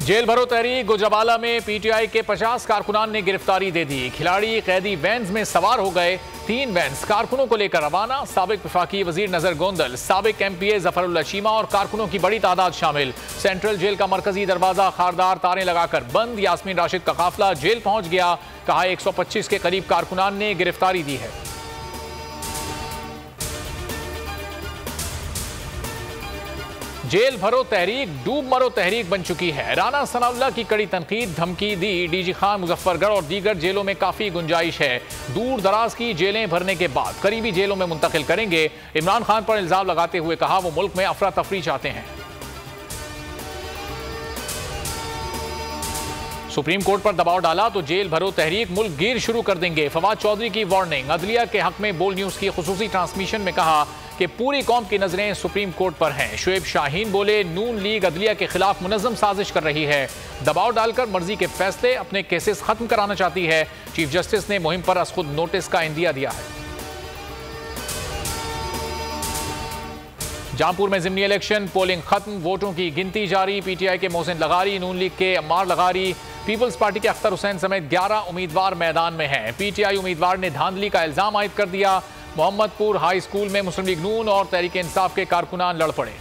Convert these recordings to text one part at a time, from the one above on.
Jail भरो तहरीक गुजरावाला में PTI के 50 कारकुनान ने गिरफ्तारी दे दी। खिलाड़ी कैदी वैन्स में सवार हो गए। 3 वैन्स कारकुनों को लेकर रवाना। साबिक वफाकी वजीर नजर गोंदल, साबिक एमपीए जफरुल्लाह चीमा और कारकुनों की बड़ी तादाद शामिल। सेंट्रल जेल का मरकजी दरवाजा खारदार तारें लगाकर बंद। यास्मीन राशिद का काफिला जेल पहुंच गया। कहा 125 के करीब कारकुनान ने गिरफ्तारी दी है। जेल भरो तहरीक डूब मरो तहरीक बन चुकी है। राना सनाउल्लाह की कड़ी तनकीद, धमकी दी। डीजी खान, मुजफ्फरगढ़ और दीगर जेलों में काफी गुंजाइश है। दूर दराज की जेलें भरने के बाद करीबी जेलों में मुंतकिल करेंगे। इमरान खान पर इल्जाम लगाते हुए कहा वो मुल्क में अफरा तफरी चाहते हैं। सुप्रीम कोर्ट पर दबाव डाला तो जेल भरो तहरीक मुल्क गिर शुरू कर देंगे। फवाद चौधरी की वार्निंग। अदलिया के हक में बोल न्यूज की खुसूसी ट्रांसमिशन में कहा कि पूरी कौम की नजरें सुप्रीम कोर्ट पर हैं। शुएब शाहीन बोले नून लीग अदलिया के खिलाफ मुनज़्ज़म साजिश कर रही है। दबाव डालकर मर्जी के फैसले अपने केसेस खत्म कराना चाहती है। चीफ जस्टिस ने मुहिम पर अज खुद नोटिस का इंदिया दिया है। जामपुर में ज़िमनी इलेक्शन, पोलिंग खत्म, वोटों की गिनती जारी। पीटीआई के मोहसिन लगारी, नून लीग के अम्मार लगारी, पीपल्स पार्टी के अख्तर हुसैन समेत 11 उम्मीदवार मैदान में हैं। पीटीआई उम्मीदवार ने धांधली का इल्जाम आयद कर दिया। मोहम्मदपुर हाई स्कूल में मुस्लिम लीग नून और तहरीक इंसाफ के कारकुनान लड़ पड़े।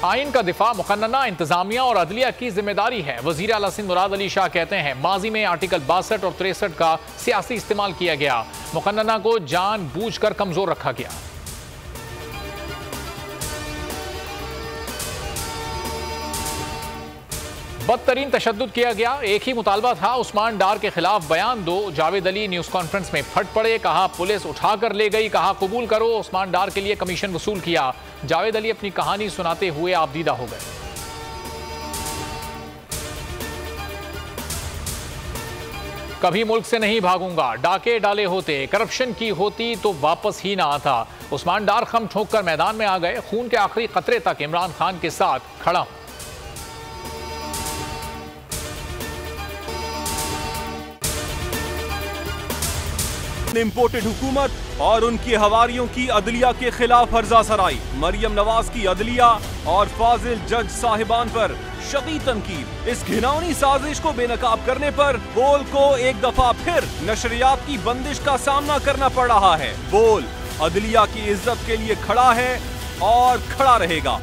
आइन का दिफा मुकन्नना इंतजामिया और अदलिया की जिम्मेदारी है। वजीर आला सिंध मुराद अली शाह कहते हैं माजी में आर्टिकल 62 और 63 का सियासी इस्तेमाल किया गया। मुकन्नना को जानबूझकर कमजोर रखा गया। बदतरीन तशद्दुद किया गया। एक ही मुतालबा था, उस्मान डार के खिलाफ बयान दो। जावेद अली न्यूज कॉन्फ्रेंस में फट पड़े। कहा पुलिस उठाकर ले गई। कहा कबूल करो उस्मान डार के लिए कमीशन वसूल किया। जावेद अली अपनी कहानी सुनाते हुए आपदीदा हो गए। कभी मुल्क से नहीं भागूंगा, डाके डाले होते, करप्शन की होती तो वापस ही ना आता। उस्मान डार खम ठोक कर मैदान में आ गए। खून के आखिरी कतरे तक इमरान खान के साथ खड़ा हूं। इम्पोर्टेड हुकूमत और उनकी हवारियों की अदलिया के खिलाफ हर्जा सराई। मरियम नवाज की अदलिया और फाजिल जज साहिबान पर शदीद तनकीद। इस घिनौनी साजिश को बेनकाब करने पर बोल को एक दफा फिर नशरियात की बंदिश का सामना करना पड़ रहा है। बोल अदलिया की इज्जत के लिए खड़ा है और खड़ा रहेगा।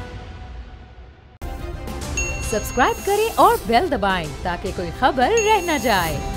सब्सक्राइब करें और बेल दबाएं ताकि कोई खबर रह न जाए।